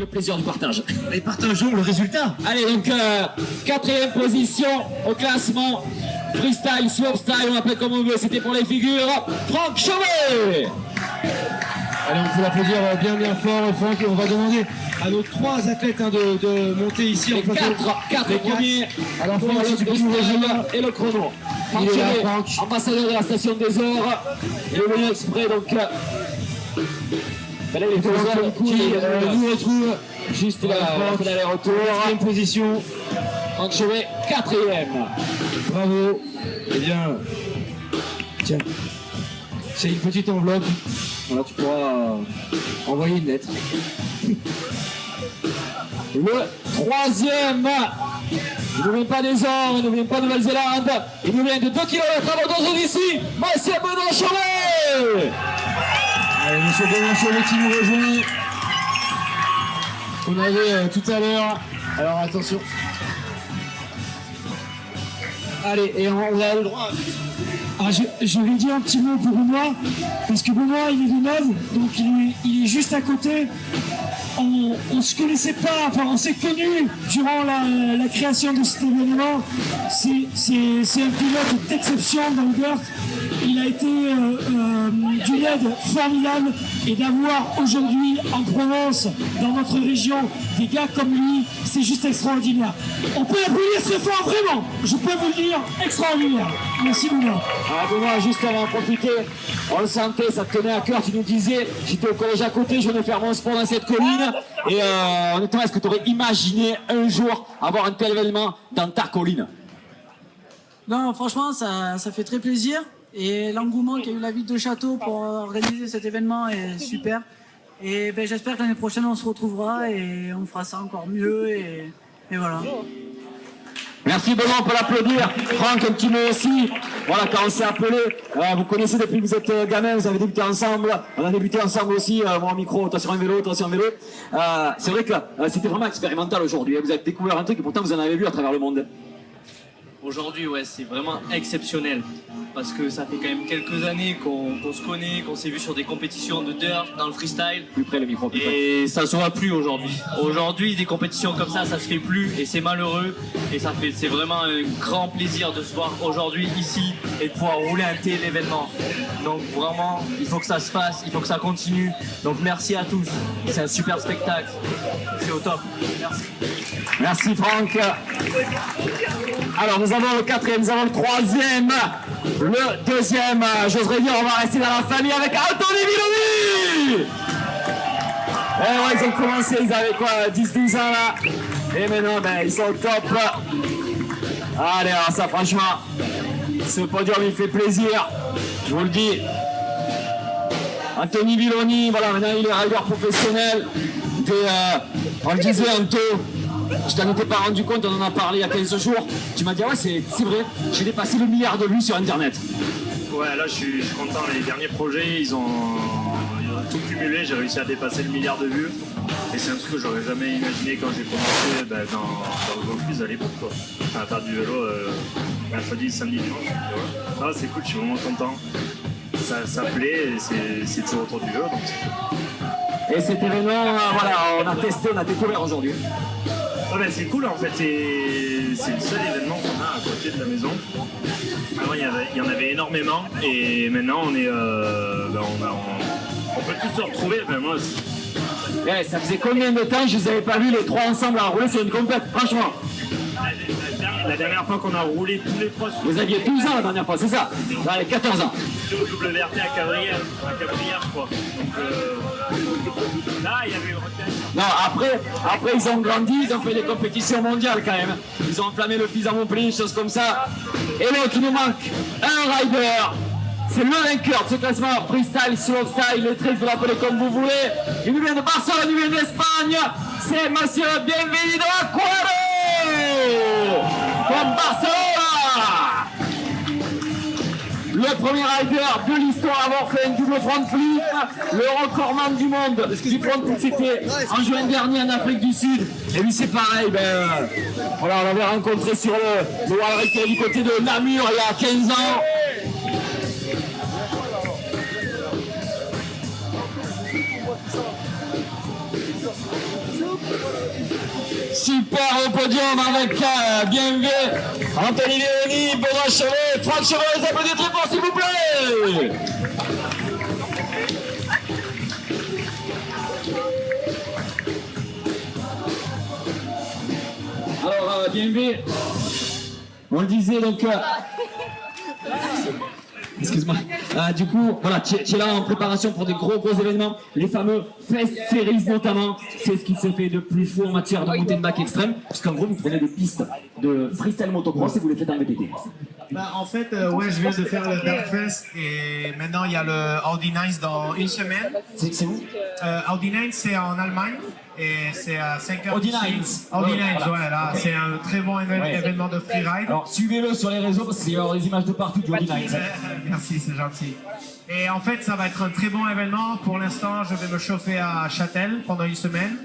le plaisir du partage. Et partageons le résultat. Allez, donc 4e position au classement. Freestyle, slopestyle, on l'appelle comme on veut, c'était pour les figures. Franck Chauvet. Allez, on peut l'applaudir bien fort, Franck, et on va demander à nos 3 athlètes de monter ici en plateau. 4 premiers. Alors Franck, si tu peux nous rejoindre. Et le chrono. Il est là, Chauvet, Franck. ambassadeur de la station des Ors. Il est venu exprès, donc... Ben là, les deux hommes qui nous retrouve juste là, Franck, l'aller-retour. 4e position. Franck Chauvet, 4e. Bravo. Eh bien, tiens, c'est une petite enveloppe. Voilà, tu pourras envoyer une lettre. Le 3e, il ne vient pas des Ors, il ne vient pas de Nouvelle-Zélande, il nous vient de 2 km à Bordeaux d'ici, Monsieur Benoît Chauvet. Allez, monsieur Benoît Chauvet qui nous rejoint. On avait tout à l'heure. Alors attention. Allez, et on a le droit. Ah, je vais dire un petit mot pour Benoît, parce que Benoît il est de Neuve, donc il est juste à côté. On se connaissait pas, enfin on s'est connus durant la création de cet événement. C'est un pilote d'exception dans le dirt. Il a été d'une aide formidable, et d'avoir aujourd'hui en Provence, dans notre région, des gars comme lui, c'est juste extraordinaire. On peut applaudir ce fort, vraiment, je peux vous le dire, extraordinaire. Merci Benoît. Ah, Benoît, juste avant de profiter, on le sentait, ça te tenait à cœur, tu nous disais, j'étais au collège à côté, je venais faire mon sport dans cette colline, et honnêtement, est-ce que tu aurais imaginé un jour avoir un tel événement dans ta colline? Non, franchement, ça fait très plaisir. Et l'engouement qu'a eu la ville de Château pour organiser cet événement est super. Et ben, j'espère que l'année prochaine, on se retrouvera et on fera ça encore mieux. Et voilà. Merci Benoît, on peut l'applaudir. Franck, un petit mot aussi. Voilà, quand on s'est appelé, vous connaissez depuis que vous êtes gamin, vous avez débuté ensemble. On a débuté ensemble aussi, moi en micro, toi sur un vélo, toi sur un vélo. C'est vrai que c'était vraiment expérimental aujourd'hui. Vous avez découvert un truc et pourtant vous en avez vu à travers le monde. Aujourd'hui, ouais, c'est vraiment exceptionnel parce que ça fait quand même quelques années qu'on se connaît, qu'on s'est vu sur des compétitions de dirt, dans le freestyle. Plus près le micro. Et ça se voit plus aujourd'hui. Aujourd'hui, des compétitions comme ça se fait plus et c'est malheureux. Et c'est vraiment un grand plaisir de se voir aujourd'hui ici et de pouvoir rouler un tel événement. Donc vraiment, il faut que ça se fasse, il faut que ça continue. Donc merci à tous. C'est un super spectacle. C'est au top. Merci. Merci Franck. Alors nous avons le 4e, nous avons le 3e, le 2e, j'oserais dire on va rester dans la famille avec Anthony Villoni. Eh ouais, ils ont commencé, ils avaient quoi, 10-12 ans là, et maintenant ben, ils sont au top. Allez, alors ça franchement, ce podium il fait plaisir, je vous le dis. Anthony Villoni, voilà, maintenant il est rider professionnel. On le disait Anto, je t'en étais pas rendu compte, on en a parlé il y a 15 jours. Tu m'as dit, ouais, c'est vrai, j'ai dépassé le milliard de vues sur Internet. Ouais, là je suis content, les derniers projets, ils ont tout cumulé, j'ai réussi à dépasser le milliard de vues. Et c'est un truc que j'aurais jamais imaginé quand j'ai commencé dans le Vaucluse à l'époque, quoi. À faire du vélo mercredi, samedi, dimanche. Ah, c'est cool, je suis vraiment content. Ça plaît, et c'est toujours autour du vélo, donc c'est cool. Et cet événement, voilà, on a testé, on a découvert aujourd'hui. Ah ben c'est cool en fait, c'est le seul événement qu'on a à côté de la maison. Avant il y en avait énormément et maintenant on est, on peut tous se retrouver. Ben, moi, ouais, ça faisait combien de temps je vous avais pas vu les trois ensemble à rouler sur une compète, franchement? La dernière fois qu'on a roulé tous les trois sur... Vous aviez 12 ans la dernière fois, c'est ça? J'avais 14 ans. Au WRT à Cabrières, je crois. Donc là, il y avait une retenue. Non, après ils ont grandi, ils ont fait des compétitions mondiales quand même. Ils ont enflammé le fils à Montpellier, des choses comme ça. Et donc il nous manque un rider. C'est le vainqueur de ce classement freestyle, slopestyle, les tricks, vous l'appelez comme vous voulez. Il nous vient de Barcelone, il nous vient d'Espagne. C'est Monsieur Bienvenido Acuero from Barcelona. Le premier rider de l'histoire à avoir fait un double front flip, le recordman du monde du front flip, c'était en juin dernier en Afrique du Sud. Et lui c'est pareil, voilà, on l'avait rencontré sur le Wild Ride du côté de Namur il y a 15 ans. podium avec BMW, Anthony Léoni, Benoît Chevet, Franck Chevet, les applaudissements très fort s'il vous plaît. Alors, BMW, on le disait donc... Excuse-moi. Du coup, voilà, tu es là en préparation pour des gros événements, les fameux Fest Series notamment. C'est ce qui se fait de plus fou en matière de mountain bike extrême, puisqu'en gros, vous prenez des pistes de freestyle motocross et vous les faites en VTT. Bah, en fait, ouais, je viens de faire le Darkfest et maintenant il y a le Audi Nice dans une semaine. C'est où? Audi Nice, c'est en Allemagne et c'est à 5h. Audi Nice. Audi Nice, Voilà. ouais, là, c'est un très bon événement de freeride. Alors, suivez-le sur les réseaux parce qu'il y aura des images de partout du Audi Nice. Merci, c'est gentil. Et en fait, ça va être un très bon événement. Pour l'instant, je vais me chauffer à Châtel pendant une semaine.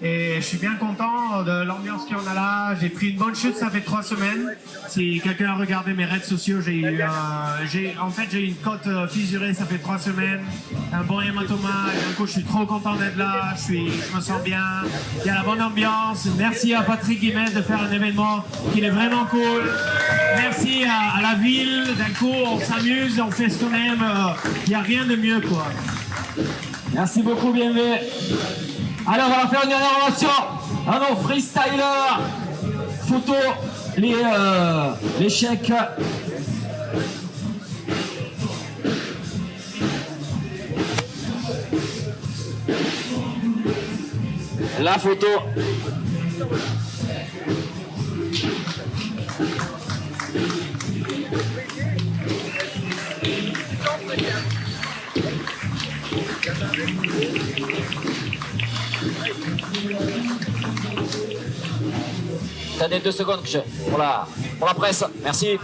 Et je suis bien content de l'ambiance qu'il y en a là. J'ai pris une bonne chute, ça fait 3 semaines. Si quelqu'un a regardé mes réseaux sociaux, j'ai une côte fissurée, ça fait 3 semaines. Un bon hématoma. Et du coup, je suis trop content d'être là. Je me sens bien. Il y a la bonne ambiance. Merci à Patrick Guimet de faire un événement qui est vraiment cool. Merci à la ville. D'un coup, on s'amuse, on fait ce qu'on aime. Il n'y a rien de mieux, quoi. Merci beaucoup, bienvenue. Alors, on va faire une dernière relation à nos freestylers. Photo, les chèques. La photo. Attendez 2 secondes pour la presse, merci.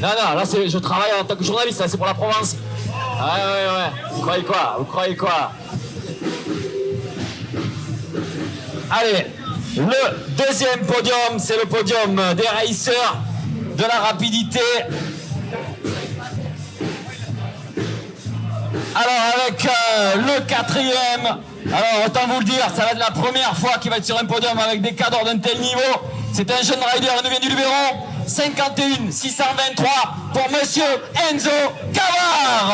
Non, là je travaille en tant que journaliste, là c'est pour la Provence. Ouais. Vous croyez quoi? Allez, le deuxième podium, c'est le podium des racers, de la rapidité. Alors avec le quatrième, alors autant vous le dire, ça va être la première fois qu'il va être sur un podium avec des cadres d'un tel niveau. C'est un jeune rider, il nous vient du Luberon, 51 623 pour monsieur Enzo Cavard.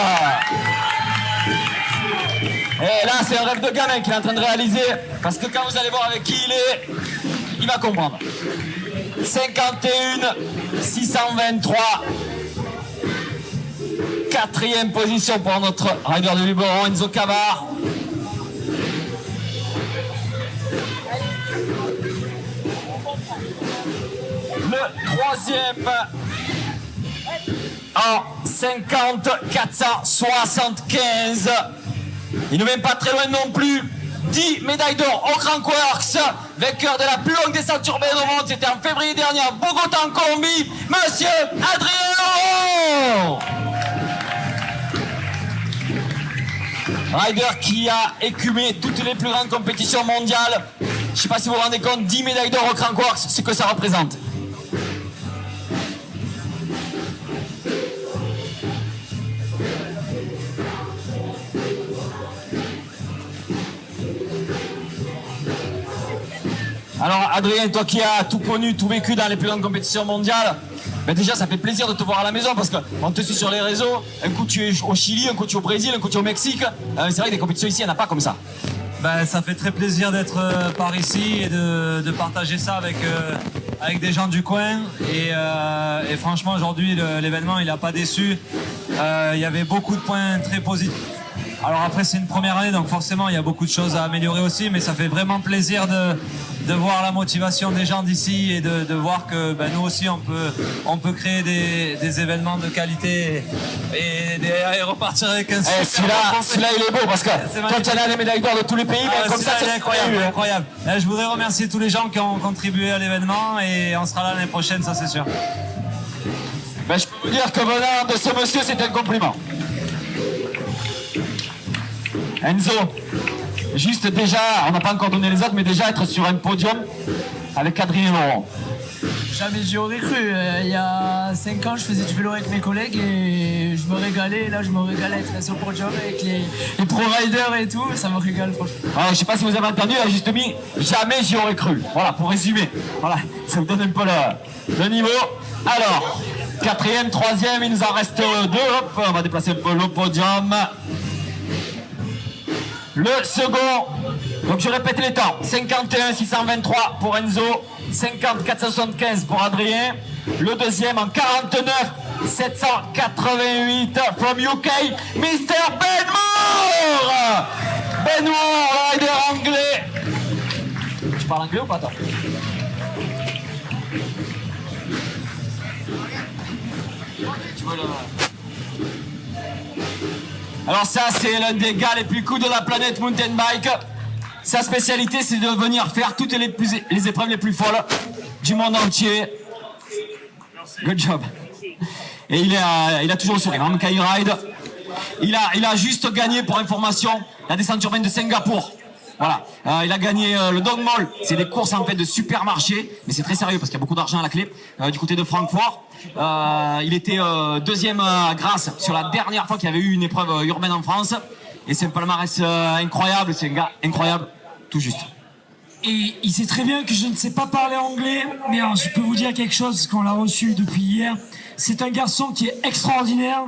Et là c'est un rêve de gamin qu'il est en train de réaliser, parce que quand vous allez voir avec qui il est, il va comprendre. 51 623. Quatrième position pour notre rider de Luberon, Enzo Cavard. Le troisième en 50 475. Il ne vient pas très loin non plus. 10 médailles d'or au Crankworks, vainqueur de la plus longue descente urbaine au monde. C'était en février dernier à Bogota en Colombie, monsieur Adrien Laurent. Rider qui a écumé toutes les plus grandes compétitions mondiales. Je ne sais pas si vous vous rendez compte, 10 médailles d'or au Crankworks, ce que ça représente. Alors Adrien, toi qui as tout connu, tout vécu dans les plus grandes compétitions mondiales, ben déjà ça fait plaisir de te voir à la maison parce qu'on te suit sur les réseaux. Un coup tu es au Chili, un coup tu es au Brésil, un coup tu es au Mexique. C'est vrai que des compétitions ici, il n'y en a pas comme ça. Ben, ça fait très plaisir d'être par ici et de partager ça avec des gens du coin. Et franchement aujourd'hui l'événement il n'a pas déçu. Il y avait beaucoup de points très positifs. Alors après c'est une première année donc forcément il y a beaucoup de choses à améliorer aussi, mais ça fait vraiment plaisir de voir la motivation des gens d'ici et de voir que ben, nous aussi on peut créer des événements de qualité et repartir avec un super celui-là il est beau parce que toi tu as les médailles d'or de tous les pays, mais comme ça c'est incroyable. Je voudrais remercier tous les gens qui ont contribué à l'événement et on sera là l'année prochaine, ça c'est sûr. Ben, je peux vous dire que venant de ce monsieur c'est un compliment. Enzo, juste déjà, on n'a pas encore donné les autres, mais déjà être sur un podium avec Adrien Laurent. Jamais j'y aurais cru. Il y a 5 ans, je faisais du vélo avec mes collègues et je me régalais. Là, je me régale à être sur le podium avec les pro-riders et tout. Ça me régale, franchement. Alors, je sais pas si vous avez entendu, elle a juste mis jamais j'y aurais cru. Voilà, pour résumer. Voilà, ça vous donne un peu le niveau. Alors, 4e, 3e, il nous en reste 2. Hop, on va déplacer un peu le podium. Le second, donc je répète les temps, 51 623 pour Enzo, 50 475 pour Adrien. Le deuxième en 49 788 from UK, Mr. Ben Moore. Ben Moore, rider anglais. Je parle anglais ou pas, toi? Tu veux le... Alors ça, c'est l'un des gars les plus cool de la planète mountain bike. Sa spécialité, c'est de venir faire toutes les épreuves les plus folles du monde entier. Good job. Et il a toujours le sourire, même quand il ride. Il a juste gagné, pour information, la descente urbaine de Singapour. Voilà, il a gagné le Dog Mall. C'est des courses en fait de supermarché, mais c'est très sérieux parce qu'il y a beaucoup d'argent à la clé. Du côté de Francfort, il était deuxième à Grasse sur la dernière fois qu'il y avait eu une épreuve urbaine en France. Et c'est un palmarès incroyable, c'est un gars incroyable, tout juste. Et il sait très bien que je ne sais pas parler anglais, mais alors, je peux vous dire quelque chose, parce qu'on l'a reçu depuis hier. C'est un garçon qui est extraordinaire,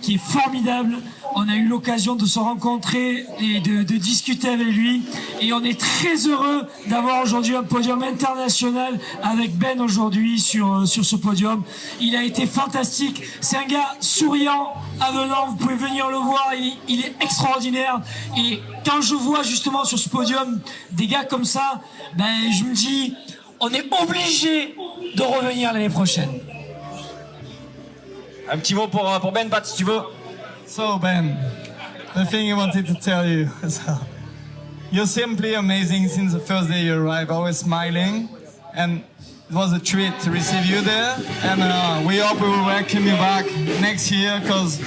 qui est formidable. On a eu l'occasion de se rencontrer et de discuter avec lui. Et on est très heureux d'avoir aujourd'hui un podium international avec Ben aujourd'hui sur ce podium. Il a été fantastique. C'est un gars souriant, avenant. Vous pouvez venir le voir. Il est extraordinaire. Et quand je vois justement sur ce podium des gars comme ça, ben, je me dis, on est obligé de revenir l'année prochaine. Un petit mot pour Ben, Pat, si tu veux. So Ben, the thing I wanted to tell you is you're simply amazing since the first day you arrived, always smiling, and it was a treat to receive you there, and we hope we will welcome you back next year, because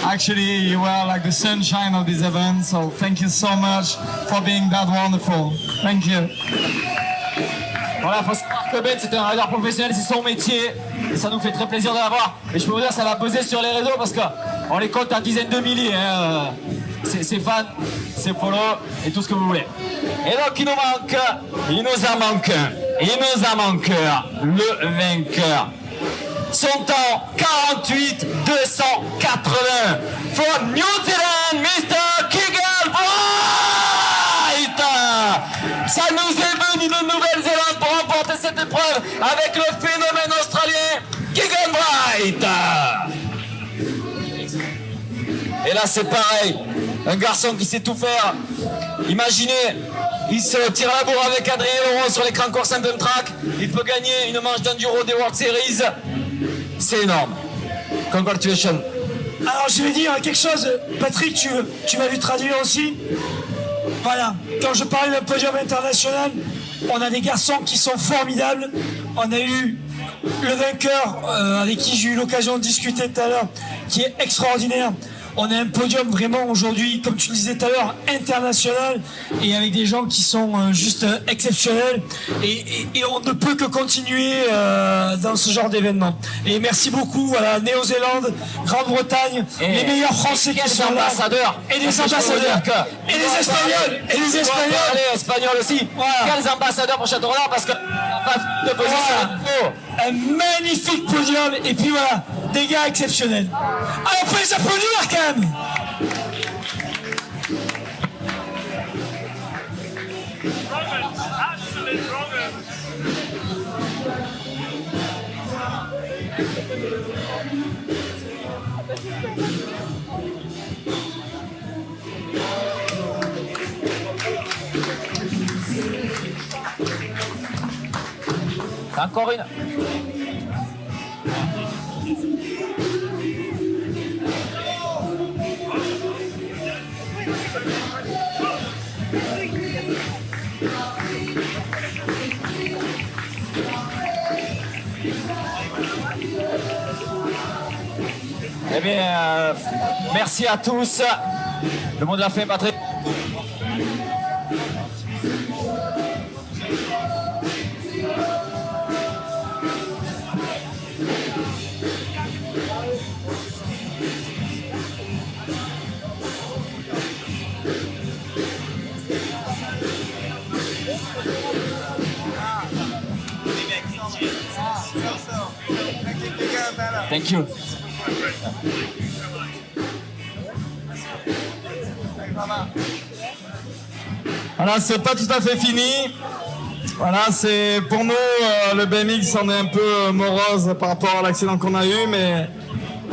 actually you are like the sunshine of this event, so thank you so much for being that wonderful. Thank you. Voilà, faut savoir que Ben, c'est un rider professionnel, c'est son métier, et ça nous fait très plaisir de l'avoir. Et je peux vous dire, ça va peser sur les réseaux parce qu'on les compte en dizaines de milliers. Hein. C'est fans, c'est follow et tout ce que vous voulez. Et donc, il nous en manque le vainqueur. Son temps, 48 280 from New Zealand, Mr. Keegan Bright. Ça nous est venu de Nouvelle-Zélande pour remporter cette épreuve avec le phénomène australien Keegan Bright. Et là c'est pareil, un garçon qui sait tout faire. Imaginez, il se tire la bourre avec Adrien Laurent sur l'écran course en track. Il peut gagner une manche d'enduro des World Series. C'est énorme. Congratulations. Alors je vais dire quelque chose, Patrick, tu m'as vu traduire aussi. Voilà, quand je parlais d'un podium international, on a des garçons qui sont formidables. On a eu le vainqueur avec qui j'ai eu l'occasion de discuter tout à l'heure, qui est extraordinaire. On a un podium vraiment aujourd'hui, comme tu le disais tout à l'heure, international, et avec des gens qui sont juste exceptionnels. Et on ne peut que continuer dans ce genre d'événement. Et merci beaucoup à la Néo-Zélande, Grande-Bretagne, les meilleurs Français qui sont là. Et des ambassadeurs. Et des Espagnols. Et des Espagnols. Les Espagnols aussi. Voilà. Quels ambassadeurs pour Château-Renard parce que pas de position. Un magnifique podium. Et puis voilà, des gars exceptionnels. Alors on peut les applaudir quand même. Encore une. Eh bien, merci à tous. Le mot de la fin, Patrick. Thank you. Voilà, c'est pas tout à fait fini. Voilà, c'est pour nous, le BMX, on est un peu morose par rapport à l'accident qu'on a eu, mais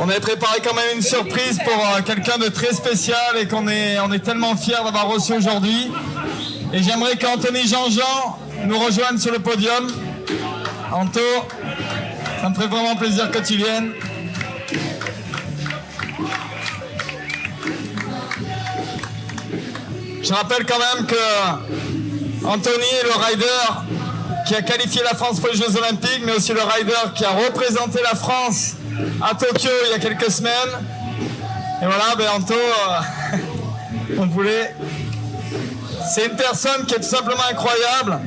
on avait préparé quand même une surprise pour quelqu'un de très spécial et on est tellement fiers d'avoir reçu aujourd'hui. Et j'aimerais qu'Anthony Jean-Jean nous rejoigne sur le podium. Anto, ça me ferait vraiment plaisir que tu viennes. Je rappelle quand même que Anthony est le rider qui a qualifié la France pour les Jeux Olympiques, mais aussi le rider qui a représenté la France à Tokyo il y a quelques semaines. Et voilà, ben Anto, on voulait... C'est une personne qui est tout simplement incroyable.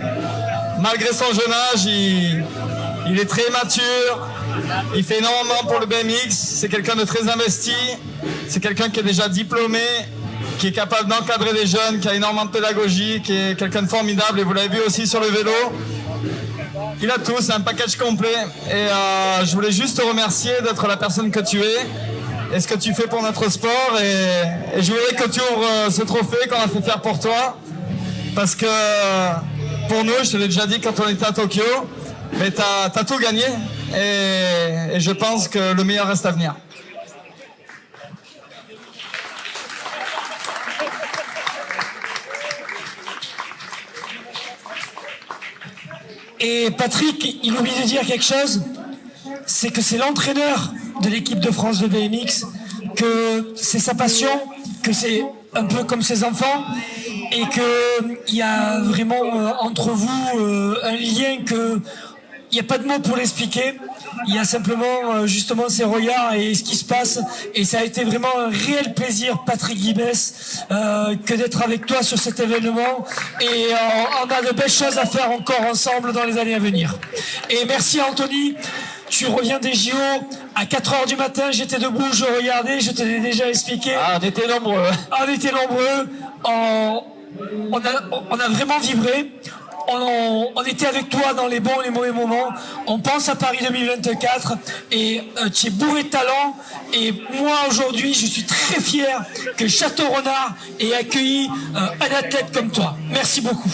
Malgré son jeune âge, il est très mature. Il fait énormément pour le BMX. C'est quelqu'un de très investi. C'est quelqu'un qui est déjà diplômé, qui est capable d'encadrer des jeunes, qui a énormément de pédagogie, qui est quelqu'un de formidable. Et vous l'avez vu aussi sur le vélo. Il a tout, c'est un package complet. Et je voulais juste te remercier d'être la personne que tu es et ce que tu fais pour notre sport. Et je voulais que tu ouvres ce trophée qu'on a fait faire pour toi. Parce que pour nous, je te l'ai déjà dit quand on était à Tokyo, mais t'as tout gagné. Et je pense que le meilleur reste à venir. Et Patrick, il oublie de dire quelque chose, c'est que c'est l'entraîneur de l'équipe de France de BMX, que c'est sa passion, que c'est un peu comme ses enfants, et qu'il y a vraiment entre vous un lien que... Il n'y a pas de mots pour l'expliquer, il y a simplement justement ces regards et ce qui se passe, et ça a été vraiment un réel plaisir, Patrick Guibès, que d'être avec toi sur cet événement, et on a de belles choses à faire encore ensemble dans les années à venir. Et merci Anthony, tu reviens des JO à 4h du matin, j'étais debout, je regardais, je te l'ai déjà expliqué. Ah, on était nombreux. On était nombreux, on a vraiment vibré. On était avec toi dans les bons et les mauvais moments. On pense à Paris 2024 et tu es bourré de talent. Et moi aujourd'hui, je suis très fier que Château-Renard ait accueilli un athlète comme toi. Merci beaucoup.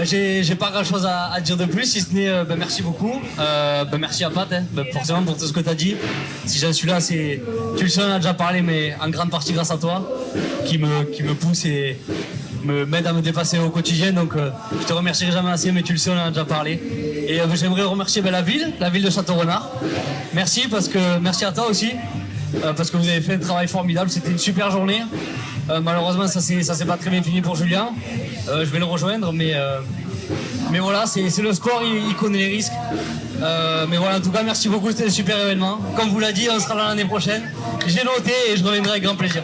J'ai pas grand chose à dire de plus, si ce n'est merci beaucoup. Merci à Pat, forcément pour tout ce que tu as dit. Si j'en suis là, tu le sais, on en a déjà parlé, mais en grande partie grâce à toi, qui me pousse et m'aide à me dépasser au quotidien. Donc je te remercierai jamais assez, mais tu le sais, on en a déjà parlé. Et j'aimerais remercier la ville de Château-Renard. Merci à toi aussi, parce que vous avez fait un travail formidable. C'était une super journée. Malheureusement, ça s'est pas très bien fini pour Julien. Je vais le rejoindre, mais voilà, c'est le sport, il connaît les risques. Mais voilà, en tout cas, merci beaucoup, c'était un super événement. Comme vous l'a dit, on sera là l'année prochaine. J'ai noté et je reviendrai avec grand plaisir.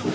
Oh,